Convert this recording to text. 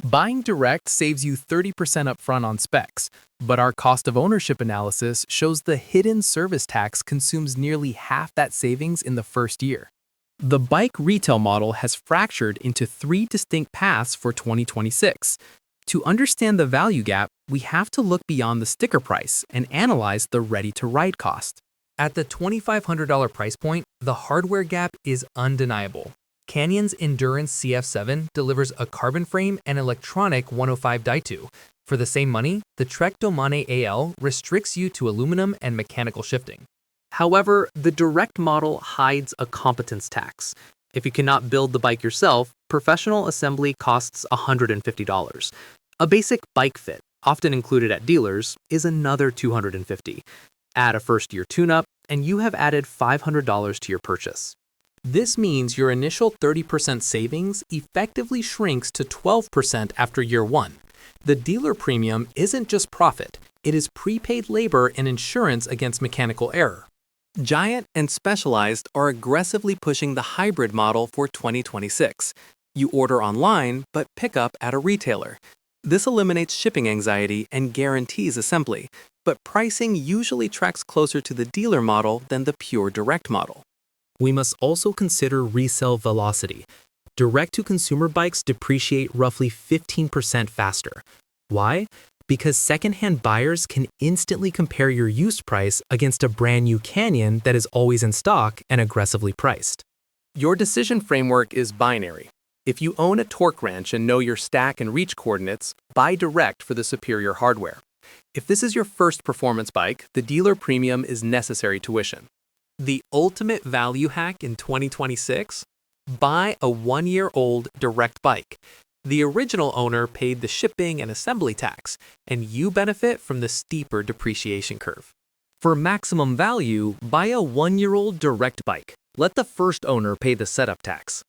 Buying direct saves you 30% upfront on specs, but our cost of ownership analysis shows the hidden service tax consumes nearly half that savings in the first year. The bike retail model has fractured into three distinct paths for 2026. To understand the value gap, we have to look beyond the sticker price and analyze the ready-to-ride cost. At the $2,500 price point, the hardware gap is undeniable. Canyon's Endurance CF7 delivers a carbon frame and electronic 105 Daitu. For the same money, the Trek Domane AL restricts you to aluminum and mechanical shifting. However, the direct model hides a competence tax. If you cannot build the bike yourself, professional assembly costs $150. A basic bike fit, often included at dealers, is another $250. Add a first-year tune-up, and you have added $500 to your purchase. This means your initial 30% savings effectively shrinks to 12% after year one. The dealer premium isn't just profit, it is prepaid labor and insurance against mechanical error. Giant and Specialized are aggressively pushing the hybrid model for 2026. You order online, but pick up at a retailer. This eliminates shipping anxiety and guarantees assembly, but pricing usually tracks closer to the dealer model than the pure direct model. We must also consider resale velocity. Direct-to-consumer bikes depreciate roughly 15% faster. Why? Because secondhand buyers can instantly compare your used price against a brand new Canyon that is always in stock and aggressively priced. Your decision framework is binary. If you own a torque wrench and know your stack and reach coordinates, buy direct for the superior hardware. If this is your first performance bike, the dealer premium is necessary tuition. The ultimate value hack in 2026? Buy a 1-year-old direct bike. The original owner paid the shipping and assembly tax, and you benefit from the steeper depreciation curve. For maximum value, buy a 1-year-old direct bike. Let the first owner pay the setup tax.